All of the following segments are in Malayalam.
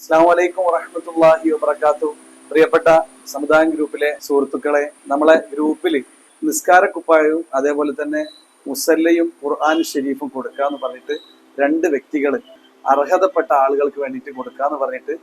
അസ്സലാമു അലൈക്കും വറഹ്മത്തുള്ളാഹി വബറകാതുഹു. പ്രിയപ്പെട്ട സമുദായം ഗ്രൂപ്പിലെ സുഹൃത്തുക്കളെ, നമ്മളെ ഗ്രൂപ്പിൽ നിസ്കാരക്കുപ്പായവും അതേപോലെ തന്നെ മുസല്ലയും ഖുർആൻ ഷരീഫും കൊടുക്കാന്ന് പറഞ്ഞിട്ട് രണ്ട് വ്യക്തികൾ അർഹതപ്പെട്ട ആളുകൾക്ക് വേണ്ടിയിട്ട് കൊടുക്കാന്ന് പറഞ്ഞിട്ട്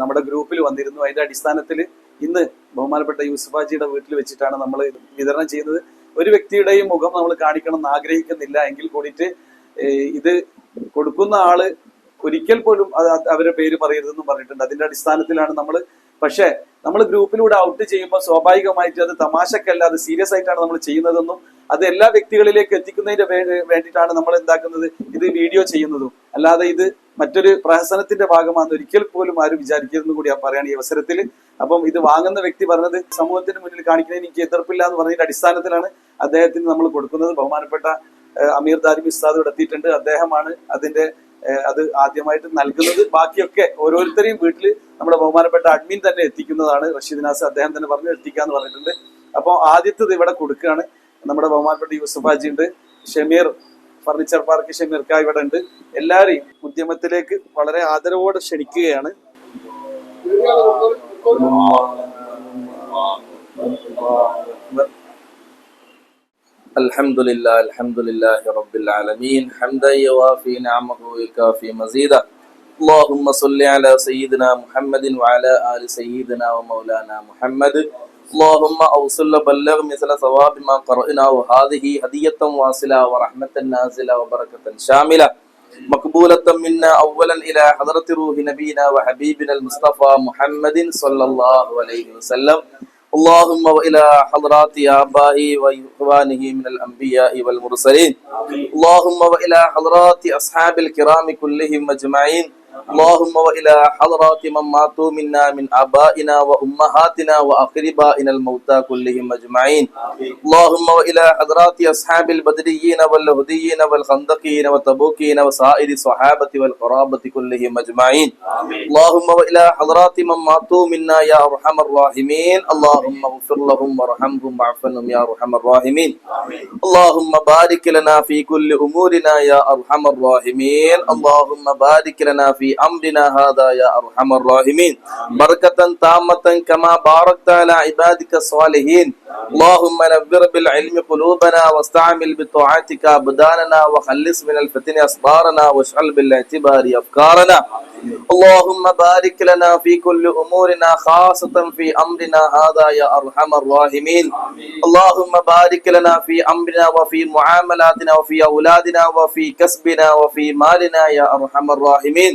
നമ്മുടെ ഗ്രൂപ്പിൽ വന്നിരുന്നു. അതിന്റെ അടിസ്ഥാനത്തിൽ ഇന്ന് ബഹുമാനപ്പെട്ട യൂസുഫാജിയുടെ വീട്ടിൽ വെച്ചിട്ടാണ് നമ്മൾ വിതരണം ചെയ്യുന്നത്. ഒരു വ്യക്തിയുടെയും മുഖം നമ്മൾ കാണിക്കണം എന്ന് ആഗ്രഹിക്കുന്നില്ല എങ്കിൽ കൂടിയിട്ട് ഇത് കൊടുക്കുന്ന ആള് ഒരിക്കൽ പോലും അവരുടെ പേര് പറയരുതെന്നും പറഞ്ഞിട്ടുണ്ട്. അതിന്റെ അടിസ്ഥാനത്തിലാണ് പക്ഷെ നമ്മൾ ഗ്രൂപ്പിലൂടെ ഔട്ട് ചെയ്യുമ്പോൾ സ്വാഭാവികമായിട്ട് അത് തമാശക്കല്ല, അത് സീരിയസ് ആയിട്ടാണ് നമ്മൾ ചെയ്യുന്നതെന്നും അത് എല്ലാ വ്യക്തികളിലേക്ക് എത്തിക്കുന്നതിന് വേണ്ടിയിട്ടാണ് നമ്മൾ എന്താക്കുന്നത്, ഇത് വീഡിയോ ചെയ്യുന്നതും. അല്ലാതെ ഇത് മറ്റൊരു പ്രഹസനത്തിന്റെ ഭാഗമാണെന്ന് ഒരിക്കൽ പോലും ആരും വിചാരിക്കരുതെന്ന് കൂടി പറയാണ് ഈ അവസരത്തിൽ. അപ്പം ഇത് വാങ്ങുന്ന വ്യക്തി പറഞ്ഞത് സമൂഹത്തിന് മുന്നിൽ കാണിക്കുന്നതിന് എനിക്ക് എതിർപ്പില്ല എന്ന് പറഞ്ഞതിന്റെ അടിസ്ഥാനത്തിലാണ് അദ്ദേഹത്തിന് നമ്മൾ കൊടുക്കുന്നത്. ബഹുമാനപ്പെട്ട അമീർ ദാരിമി ഉസ്താദ് ഇവിടെ എത്തിയിട്ടുണ്ട്. അദ്ദേഹമാണ് അത് ആദ്യമായിട്ട് നൽകുന്നത്. ബാക്കിയൊക്കെ ഓരോരുത്തരെയും വീട്ടിൽ നമ്മുടെ ബഹുമാനപ്പെട്ട അഡ്മിൻ തന്നെ എത്തിക്കുന്നതാണ്. റഷീദ് നാസ് അദ്ദേഹം തന്നെ പറഞ്ഞു എത്തിക്കാന്ന് പറഞ്ഞിട്ടുണ്ട്. അപ്പോൾ ആദ്യത്തത് ഇവിടെ കൊടുക്കുകയാണ്. നമ്മുടെ ബഹുമാനപ്പെട്ട യൂസുഫാജി ഉണ്ട്, ഷമീർ ഫർണിച്ചർ പാർക്ക് ഷമീർക്ക ഇവിടെ ഉണ്ട്. എല്ലാരെയും ഉദ്യമത്തിലേക്ക് വളരെ ആദരവോടെ ക്ഷണിക്കുകയാണ്. الحمد لله رب العالمين حمدا يوافي نعمه ويكافي مزيدا اللهم صل على سيدنا محمد وعلى آل سيدنا ومولانا محمد اللهم أوصل بلغ مثل ثواب ما قرأنا وهذه هدية واصلة ورحمة نازلة وبركة شاملة مقبولة منا أولا إلى حضرة روح نبينا وحبيبنا المصطفى محمد صلى الله عليه وسلم اللهم وإلى حضرات آبائه وإخوانه من الأنبياء والمرسلين اللهم وإلى حضرات أصحاب الكرام كلهم أجمعين اللهم وإلى حضرات من ماتوا منا من آبائنا وأمهاتنا وأقربائنا الموتى كلهم أجمعين اللهم وإلى حضرات أصحاب البدريين والهديين والخندقين والتبوكين وسائر الصحابة والقرابة كلهم أجمعين اللهم وإلى حضرات من ماتوا منا يا أرحم الراحمين اللهم اغفر لهم وارحمهم واعف عنهم يا أرحم الراحمين اللهم بارك لنا في كل أمورنا يا أرحم الراحمين اللهم بارك لنا في أمرنا هذا يا أرحم الراحمين بركة تامة كما باركت على عبادك الصالحين اللهم نبر بالعلم قلوبنا واستعمل بطاعتك أبداننا وخلص من الفتن أصبارنا واشغل بالاعتبار أفكارنا اللهم بارك لنا في كل أمورنا خاصة في أمرنا هذا يا أرحم الراحمين اللهم بارك لنا في أمرنا وفي معاملاتنا وفي أولادنا وفي كسبنا وفي مالنا يا أرحم الراحمين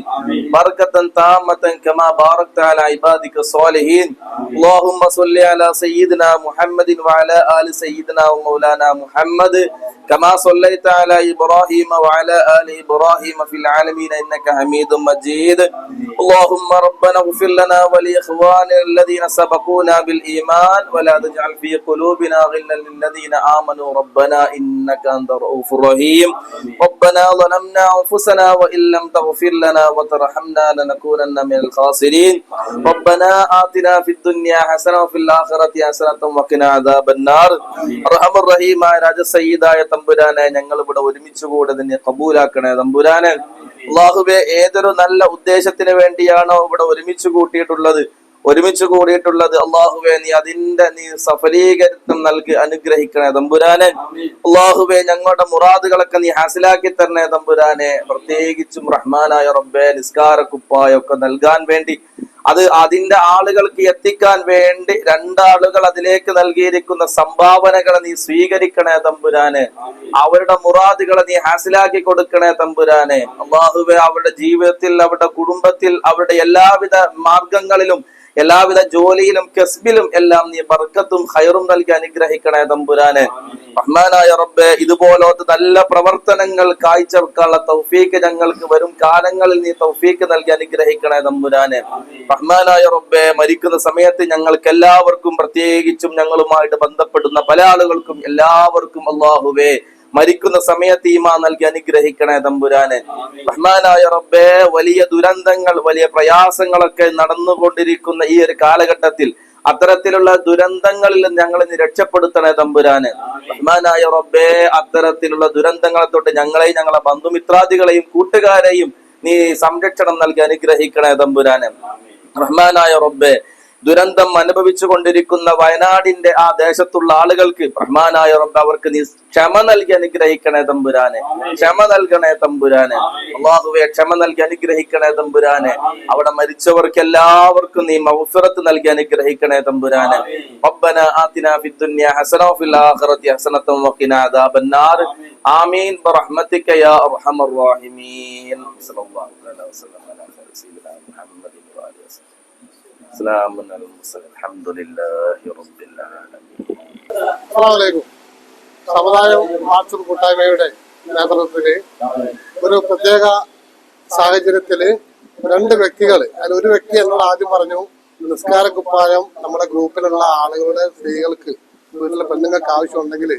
بركة تامة كما باركت على عبادك الصالحين اللهم صل على سيدنا محمد وعلى آل سيدنا ومولانا محمد كما صليت على إبراهيم وعلى آل إبراهيم في العالمين إنك حميد مجيد اللهم ربنا اغفر لنا ولإخواننا الذين سبقونا بالإيمان ولا تجعل في قلوبنا غلا للذين آمنوا ربنا إنك أنت الرؤوف الرحيم ربنا ظلمنا أنفسنا وإن لم تغفر لنا وترحمنا لنكونن من الخاسرين ربنا آتنا في الدنيا حسنة وفي الآخرة حسنة وقنا عذاب النار أرحم الرحيم രാജ സയ്യിദായ തമ്പുരാനെ, ഞങ്ങൾ ഇവിടെ ഒരുമിച്ച് കൂടതിനെ കബൂലാക്കണേ തമ്പുരാനെ. അല്ലാഹുവേ, ഏതൊരു നല്ല ഉദ്ദേശത്തിന് വേണ്ടിയാണോ ഇവിടെ ഒരുമിച്ച് കൂടിയിട്ടുള്ളത് അല്ലാഹുവേ, നീ സഫലീകരണം നൽകി അനുഗ്രഹിക്കണേ തമ്പുരാനെ. അല്ലാഹുവേ, ഞങ്ങളുടെ മുറാദുകളൊക്കെ നീ ഹാസിലാക്കി തരണേ തമ്പുരാനെ. പ്രത്യേകിച്ചും റഹ്മാനായ റബ്ബേ, നിസ്കാരക്കുപ്പായൊക്കെ നൽകാൻ വേണ്ടി അത് അതിന്റെ ആളുകൾക്ക് എത്തിക്കാൻ വേണ്ടി രണ്ടാളുകൾ അതിലേക്ക് നൽകിയിരിക്കുന്ന സംഭാവനകളെ നീ സ്വീകരിക്കണേ തമ്പുരാനെ. അവരുടെ മുറാദുകളെ നീ ഹാസിലാക്കി കൊടുക്കണേ തമ്പുരാനെ. അല്ലാഹുവേ, അവരുടെ ജീവിതത്തിൽ, അവരുടെ കുടുംബത്തിൽ, അവരുടെ എല്ലാവിധ മാർഗങ്ങളിലും, എല്ലാവിധ ജോലിയിലും കസ്ബിലും എല്ലാം നീ ബർക്കത്തും ഖൈറും നൽകി അനുഗ്രഹിക്കണേ തമ്പുരാനെ. റഹ്മാനായ റബ്ബേ, ഇതുപോലത്തെ നല്ല പ്രവർത്തനങ്ങൾ കാഴ്ചവെക്കാനുള്ള തൗഫീക്ക് ഞങ്ങൾക്ക് വരും കാലങ്ങളിൽ നീ തൗഫീക്ക് നൽകി അനുഗ്രഹിക്കണേ തമ്പുരാനെ. റഹ്മാനായ റബ്ബേ, മരിക്കുന്ന സമയത്ത് ഞങ്ങൾക്ക് എല്ലാവർക്കും, പ്രത്യേകിച്ചും ഞങ്ങളുമായിട്ട് ബന്ധപ്പെടുന്ന പല ആളുകൾക്കും എല്ലാവർക്കും അല്ലാഹുവേ മരിക്കുന്ന സമയത്ത് ഈമാൻ നൽകി അനുഗ്രഹിക്കണേ തമ്പുരാനെ. റഹ്മാനായ റബ്ബേ, വലിയ ദുരന്തങ്ങൾ, വലിയ പ്രയാസങ്ങളൊക്കെ നടന്നുകൊണ്ടിരിക്കുന്ന ഈ ഒരു കാലഘട്ടത്തിൽ അത്തരത്തിലുള്ള ദുരന്തങ്ങളിൽ ഞങ്ങളെ നീ രക്ഷപ്പെടുത്തണേ തമ്പുരാനെ. റഹ്മാനായ റബ്ബേ, അത്തരത്തിലുള്ള ദുരന്തങ്ങളെ തൊട്ട് ഞങ്ങളെയും ഞങ്ങളെ ബന്ധുമിത്രാദികളെയും കൂട്ടുകാരെയും നീ സംരക്ഷണം നൽകി അനുഗ്രഹിക്കണേ തമ്പുരാനെ. റഹ്മാനായ റബ്ബേ, ദുരന്തം അനുഭവിച്ചു കൊണ്ടിരിക്കുന്ന വയനാടിന്റെ ആ ദേശത്തുള്ള ആളുകൾക്ക് റഹ്മാനായ റബ്ബ് അവർക്ക് നീ ക്ഷമ നൽകി അനുഗ്രഹിക്കണേ തമ്പുരാനെ. ക്ഷമ നൽകണേ തമ്പുരാനെ. അല്ലാഹുവേ, ക്ഷമ നൽകി അനുഗ്രഹിക്കണേ തമ്പുരാനെ. അവിടെ മരിച്ചവർക്ക് എല്ലാവർക്കും നീ മഗ്ഫിറത്ത് നൽകി അനുഗ്രഹിക്കണേ തമ്പുരാനെ. റബ്ബനാ ആതിനാ ഫിദ്ദുനിയ ഹസന വഫിൽ ആഖിറതി ഹസനത വഖിനാ അദാബന്നാർ. ആമീൻ ബിറഹ്മതിക യാ അർഹമർ റഹീമീൻ. സല്ലല്ലാഹു അലൈഹി വസല്ലം അലാ സയ്യിദിനാ മുഹമ്മദിൻ വ ആലിഹി വസല്ലം. അസ്സലാമു അലൈക്കും അൽഹംദുലില്ലാഹി റബ്ബിൽ ആലമീൻ. അസ്സലാമു അലൈക്കും. സമുദായം മാർച്ച് കൂട്ടായ്മയുടെ നേതൃത്വത്തില് ഒരു പ്രത്യേക സാഹചര്യത്തില് രണ്ട് വ്യക്തികൾ, അതിൽ ഒരു വ്യക്തി എന്നോട് ആദ്യം പറഞ്ഞു, നിസ്കാര കുപ്പായം നമ്മുടെ ഗ്രൂപ്പിലുള്ള ആളുകളുടെ സ്ത്രീകൾക്ക് വീട്ടിലെ പെണ്ണുങ്ങൾക്ക് ആവശ്യമുണ്ടെങ്കിൽ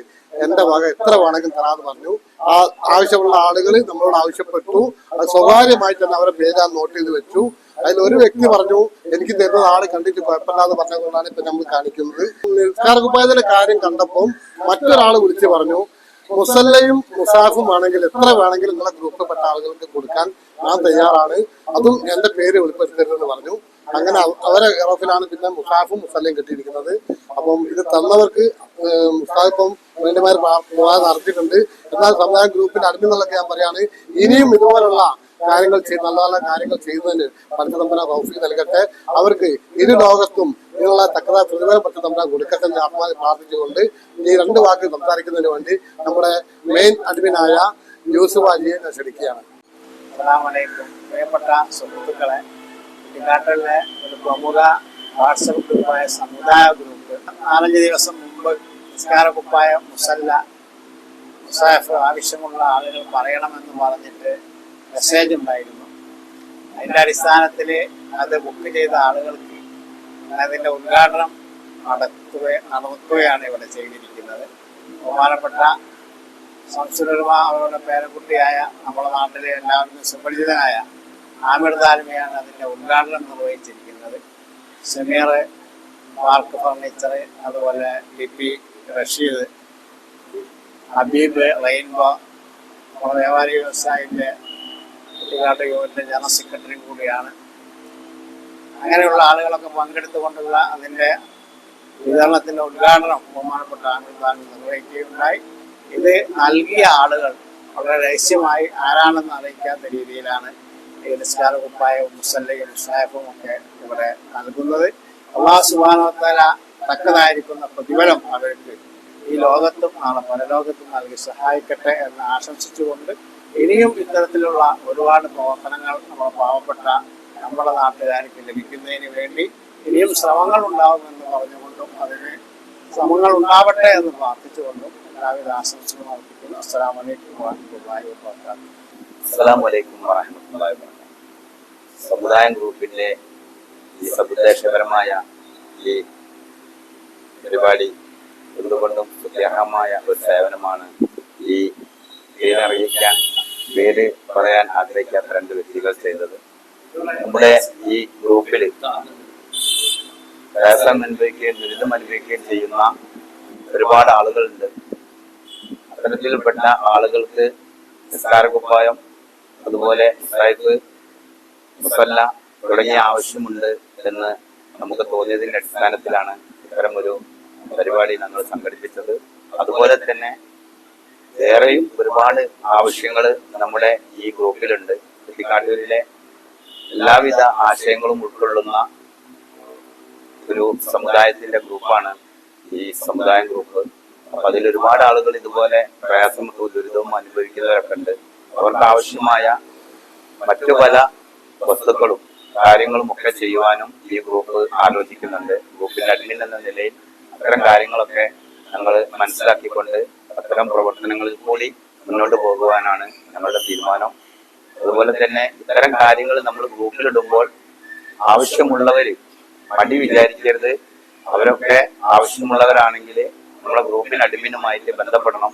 എന്റെ വക എത്ര വേണമെങ്കിലും തരാന്ന് പറഞ്ഞു. ആ ആവശ്യമുള്ള ആളുകൾ നമ്മളോട് ആവശ്യപ്പെട്ടു. അത് സ്വകാര്യമായിട്ട് തന്നെ അവരെ പേര് നോട്ട് ചെയ്ത് വെച്ചു. അതിൽ ഒരു വ്യക്തി പറഞ്ഞു, എനിക്ക് തരുന്നത് ആള് കണ്ടിട്ട് കുഴപ്പമില്ലാന്ന് പറഞ്ഞതുകൊണ്ടാണ് ഇപ്പൊ നമ്മൾ കാണിക്കുന്നത്. നിസ്കാര കുപ്പായത്തിന്റെ കാര്യം കണ്ടപ്പോൾ മറ്റൊരാൾ വിളിച്ച് പറഞ്ഞു, മുസല്ലയും മുസാഫും ആണെങ്കിൽ എത്ര വേണമെങ്കിലും നിങ്ങളെ ഗ്രൂപ്പിൽപ്പെട്ട ആളുകൾക്ക് കൊടുക്കാൻ ഞാൻ തയ്യാറാണ്, അതും എന്റെ പേര് വെളിപ്പെടുത്തരുതെന്ന് പറഞ്ഞു. അങ്ങനെ അവരെ ഇറഫിലാണ് പിന്നെ മുസാഫും മുസല്ലയും കിട്ടിയിരിക്കുന്നത്. അപ്പം ഇത് തന്നവർക്ക് മുസാഫിപ്പം വേണ്ടിമാർ നടത്തിയിട്ടുണ്ട്. എന്നാൽ സമുദായ ഗ്രൂപ്പിന്റെ അഡ്മിനുകളൊക്കെ ഞാൻ പറയാണ്, ഇനിയും ഇതുപോലുള്ള കാര്യങ്ങൾ നല്ല നല്ല കാര്യങ്ങൾ ചെയ്യുന്നതിന് പരത്തമ്പന തൗഫീഖ് നൽകട്ടെ. അവർക്ക് ഇരു ലോകത്തും ഇതിനുള്ള തക്കതായ പ്രതിഫലം പരത്തമ്പന കൊടുക്കട്ടെ എന്ന് ആത്മാവിൽ പ്രാർത്ഥിച്ചുകൊണ്ട് ഈ രണ്ട് വാക്ക് സംസാരിക്കുന്നതിന് വേണ്ടി നമ്മുടെ മെയിൻ അഡ്മിനായ യൂസുഫ് അലിയെ ഞാൻ ക്ഷണിക്കുകയാണ്. അസ്സലാമു അലൈക്കും. പ്രിയപ്പെട്ട സുഹൃത്തുക്കളെ, കുട്ടിക്കാട്ടിലെ ഒരു പ്രമുഖ വാട്സപ്പ് ഗ്രൂപ്പായ സമുദായ ഗ്രൂപ്പ് 4-5 ദിവസം മുമ്പ് നിസ്കാര കുപ്പായം, മുസല്ല, മുസാഫ് ആവശ്യമുള്ള ആളുകൾ പറയണമെന്ന് പറഞ്ഞിട്ട് മെസ്സേജ് ഉണ്ടായിരുന്നു. അതിന്റെ അടിസ്ഥാനത്തിൽ അത് ബുക്ക് ചെയ്ത ആളുകൾക്ക് അതിന്റെ ഉദ്ഘാടനം നടത്തുകയാണ് ഇവിടെ ചെയ്തിരിക്കുന്നത്. ബഹുമാനപ്പെട്ട സംസ്കൃതമ അവരുടെ പേരക്കുട്ടിയായ നമ്മുടെ നാട്ടിലെ എല്ലാവർക്കും സുപരിചിതനായ ആമിർ താലിമയാണ് അതിന്റെ ഉദ്ഘാടനം നിർവഹിച്ചിരിക്കുന്നത്. സമീർ, പാർക്ക് ഫർണിച്ചർ, അതുപോലെ ലിപി, റഷീദ്, ഹബീബ്, റെയിൻബോ, നമ്മുടെ വ്യാപാരി വ്യവസായിന്റെ കുട്ടിക്കാട്ട് യൂണിറ്റിന്റെ ജനറൽ സെക്രട്ടറി കൂടിയാണ്. അങ്ങനെയുള്ള ആളുകളൊക്കെ പങ്കെടുത്തുകൊണ്ടുള്ള അതിന്റെ വിതരണത്തിന്റെ ഉദ്ഘാടനം ബഹുമാനപ്പെട്ട ആമിർ താലിമ നിർവഹിക്കുകയുണ്ടായി. ഇത് നൽകിയ ആളുകൾ വളരെ രഹസ്യമായി ആരാണെന്ന് അറിയിക്കാത്ത രീതിയിലാണ് ഈ നിസ്കാര കുപ്പായവും മുസല്ലയും മുസാഫും ഒക്കെ ഇവിടെ നൽകുന്നത്. അല്ലാഹു സുബ്ഹാനഹു വ തആല തക്കതായിരിക്കുന്ന പ്രതിഫലം അവർക്ക് ഈ ലോകത്തും നാളെ പരലോകത്തും നൽകി സഹായിക്കട്ടെ എന്ന് ആശംസിച്ചുകൊണ്ട് ഇനിയും ഇത്തരത്തിലുള്ള ഒരുപാട് പ്രവർത്തനങ്ങൾ നമ്മുടെ പാവപ്പെട്ട നമ്മുടെ നാട്ടുകാർക്ക് ലഭിക്കുന്നതിന് വേണ്ടി ഇനിയും ശ്രമങ്ങൾ ഉണ്ടാവുമെന്ന് പറഞ്ഞുകൊണ്ടും അതിന് ശ്രമങ്ങൾ ഉണ്ടാവട്ടെ എന്ന് പ്രാർത്ഥിച്ചുകൊണ്ടും എല്ലാവിധ ആശംസകളും അർപ്പിക്കുന്നു. അസ്സലാമു അലൈക്കും വറഹ്മത്തുള്ളാഹി വബറകാതുഹു. അസ്സലാമു അലൈക്കും വറഹ്മത്തുള്ളാഹി വബറകാതുഹു. സമുദായ ഗ്രൂപ്പിന്റെ ഈ സമുദ്ദേശപരമായ ഈ പരിപാടി എന്തുകൊണ്ടും സുത്യർഹമായ ഒരു സേവനമാണ്. ഈ പേരറിയിക്കാൻ, പേര് പറയാൻ ആഗ്രഹിക്കാത്ത രണ്ട് വ്യക്തികൾ ചെയ്തത്. നമ്മുടെ ഈ ഗ്രൂപ്പിൽ പ്രയാസം അനുഭവിക്കുകയും ദുരിതം അനുഭവിക്കുകയും ചെയ്യുന്ന ഒരുപാട് ആളുകളുണ്ട്. അത്തരത്തിൽപ്പെട്ട ആളുകൾക്ക് നിസ്കാര കുപ്പായം, അതുപോലെ സൈഫ്, മുസല്ല തുടങ്ങിയ ആവശ്യമുണ്ട് എന്ന് നമുക്ക് തോന്നിയതിന്റെ അടിസ്ഥാനത്തിലാണ് ഇത്തരം ഒരു പരിപാടി ഞങ്ങൾ സംഘടിപ്പിച്ചത്. അതുപോലെ തന്നെ വേറെയും ഒരുപാട് ആവശ്യങ്ങൾ നമ്മുടെ ഈ ഗ്രൂപ്പിലുണ്ട്. കുട്ടിക്കാട്ടൂരിലെ എല്ലാവിധ ആശയങ്ങളും ഉൾക്കൊള്ളുന്ന ഒരു സമുദായത്തിന്റെ ഗ്രൂപ്പാണ് ഈ സമുദായ ഗ്രൂപ്പ്. അപ്പൊ അതിൽ ഒരുപാട് ആളുകൾ ഇതുപോലെ പ്രയാസവും ദുരിതവും അനുഭവിക്കുന്നവരൊക്കെ ഉണ്ട്. അവർക്ക് ആവശ്യമായ മറ്റു പല വസ്തുക്കളും കാര്യങ്ങളും ഒക്കെ ചെയ്യുവാനും ഈ ഗ്രൂപ്പ് ആലോചിക്കുന്നുണ്ട്. ഗ്രൂപ്പിന്റെ അഡ്മിൻ എന്ന നിലയിൽ അത്തരം കാര്യങ്ങളൊക്കെ ഞങ്ങൾ മനസ്സിലാക്കിക്കൊണ്ട് അത്തരം പ്രവർത്തനങ്ങളിൽ കൂടി മുന്നോട്ട് പോകുവാനാണ് ഞങ്ങളുടെ തീരുമാനം. അതുപോലെ തന്നെ ഇത്തരം കാര്യങ്ങൾ നമ്മൾ ഗ്രൂപ്പിലിടുമ്പോൾ ആവശ്യമുള്ളവര് മടി വിചാരിക്കരുത്. അവരൊക്കെ ആവശ്യമുള്ളവരാണെങ്കിൽ നമ്മളെ ഗ്രൂപ്പിന് അഡ്മിനുമായിട്ട് ബന്ധപ്പെടണം.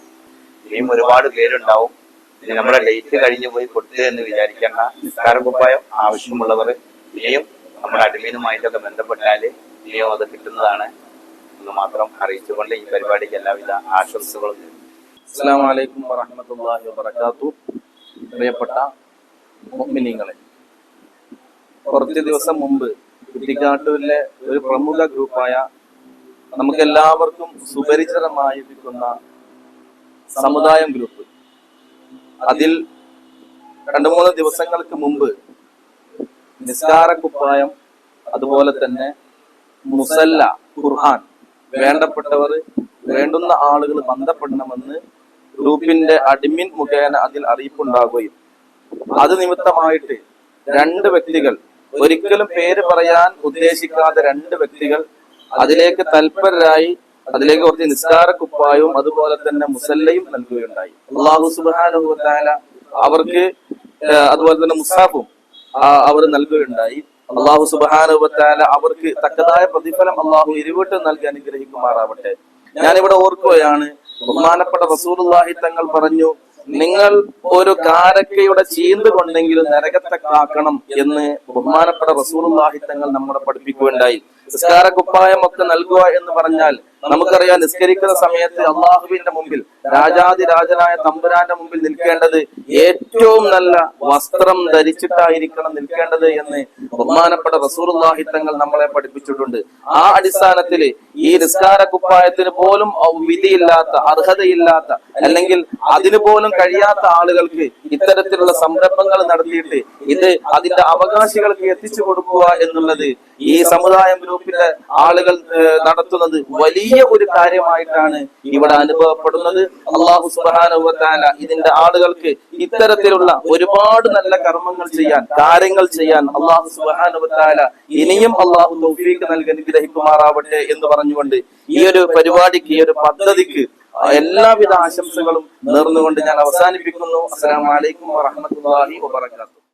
ഇനിയും ഒരുപാട് പേരുണ്ടാവും. ഇനി നമ്മളെ ഡേറ്റ് കഴിഞ്ഞു പോയി കൊടുത്തു എന്ന് വിചാരിക്കേണ്ട. നിസ്കാര കുപ്പായം ആവശ്യമുള്ളവർ ഇനിയും നമ്മുടെ അഡ്മിനുമായിട്ടൊക്കെ ബന്ധപ്പെട്ടാൽ ഇനിയും അത് കിട്ടുന്നതാണ് എന്ന് മാത്രം അറിയിച്ചുകൊണ്ട് ഈ പരിപാടിക്ക് എല്ലാവിധ ആശംസകളും. അസ്സലാമു അലൈക്കും വറഹ്മത്തുള്ളാഹി വബറകാതുഹു. പ്രിയപ്പെട്ട മുഅ്മിനീങ്ങളെ, കുറച്ച് ദിവസം മുമ്പ് കുറ്റിക്കാട്ടൂരിലെ ഒരു പ്രമുഖ ഗ്രൂപ്പായ നമുക്ക് എല്ലാവർക്കും സുപരിചിതമായിരിക്കുന്ന സമുദായം ഗ്രൂപ്പ്, അതിൽ 2-3 ദിവസങ്ങൾക്ക് മുമ്പ് നിസ്കാരക്കുപ്പായം, അതുപോലെ തന്നെ മുസല്ല, ഖുർആൻ വേണ്ടപ്പെട്ടവർ, വേണ്ടുന്ന ആളുകൾ ബന്ധപ്പെടണമെന്ന് ഗ്രൂപ്പിന്റെ അഡ്മിൻ മുഖേന അതിൽ അറിയിപ്പുണ്ടാകുകയും അത് നിമിത്തമായിട്ട് 2 വ്യക്തികൾ, ഒരിക്കലും പേര് പറയാൻ ഉദ്ദേശിക്കാതെ 2 വ്യക്തികൾ അതിലേക്ക് തൽപരരായി അതിലേക്ക് കുറച്ച് നിസ്കാരക്കുപ്പായവും അതുപോലെ തന്നെ മുസല്ലയും നൽകുകയുണ്ടായി. അല്ലാഹു സുബ്ഹാനഹു വ തആല അവർക്ക് അതുപോലെ തന്നെ മുസാഫും അവർ നൽകുകയുണ്ടായി. അല്ലാഹു സുബ്ഹാനഹു വ തആല അവർക്ക് തക്കതായ പ്രതിഫലം അല്ലാഹു ഇരുവട്ടും നൽകി അനുഗ്രഹിക്കുമാറാവട്ടെ. ഞാനിവിടെ ഓർക്കുകയാണ്, ബഹുമാനപ്പെട്ട റസൂലുള്ളാഹി തങ്ങൾ പറഞ്ഞു, നിങ്ങൾ ഒരു കാരക്കയുടെ ചീന്ത് കൊണ്ടെങ്കിലും നരകത്തെ കാക്കണം എന്ന് ബഹുമാനപ്പെട്ട റസൂലുള്ളാഹി തങ്ങൾ നമ്മളെ പഠിപ്പിക്കുകയുണ്ടായി. നിസ്കാരക്കുപ്പായം ഒക്കെ നൽകുക എന്ന് പറഞ്ഞാൽ നമുക്കറിയാം, നിസ്കരിക്കുന്ന സമയത്ത് അള്ളാഹുവിന്റെ മുമ്പിൽ, രാജാതിരാജനായ തമ്പുരാന്റെ മുമ്പിൽ നിൽക്കേണ്ടത് ഏറ്റവും നല്ല വസ്ത്രം ധരിച്ചിട്ടായിരിക്കണം നിൽക്കേണ്ടത് എന്ന് ബഹുമാനപ്പെട്ട റസൂലുള്ളാഹി തങ്ങൾ നമ്മളെ പഠിപ്പിച്ചിട്ടുണ്ട്. ആ അടിസ്ഥാനത്തിൽ ഈ നിസ്കാരക്കുപ്പായത്തിന് പോലും വിധിയില്ലാത്ത, അർഹതയില്ലാത്ത, അല്ലെങ്കിൽ അതിന് പോലും കഴിയാത്ത ആളുകൾക്ക് ഇത്തരത്തിലുള്ള സംരംഭങ്ങൾ നടത്തിയിട്ട് ഇത് അതിന്റെ അവകാശികൾക്ക് എത്തിച്ചു കൊടുക്കുക എന്നുള്ളത് ഈ സമുദായം ഗ്രൂപ്പിലെ ആളുകൾ നടത്തുന്നത് വലിയ ഒരു കാര്യമായിട്ടാണ് ഇവിടെ അനുഭവപ്പെടുന്നത്. അല്ലാഹു സുബ്ഹാനഹു വ തആല ഇതിന്റെ ആളുകൾക്ക് ഇത്തരത്തിലുള്ള ഒരുപാട് നല്ല കർമ്മങ്ങൾ ചെയ്യാൻ, കാര്യങ്ങൾ ചെയ്യാൻ അല്ലാഹു സുബ്ഹാനഹു വ തആല ഇനിയും അല്ലാഹു തൗഫീഖ് നൽകി അനുഗ്രഹിക്കുമാറാവട്ടെ എന്ന് പറഞ്ഞുകൊണ്ട് ഈ ഒരു പരിപാടിക്ക്, ഈ ഒരു പദ്ധതിക്ക് എല്ലാവിധ ആശംസകളും നേർന്നുകൊണ്ട് ഞാൻ അവസാനിപ്പിക്കുന്നു. അസ്സലാമു അലൈക്കും വറഹ്മത്തുള്ളാഹി വബറകാതുഹു.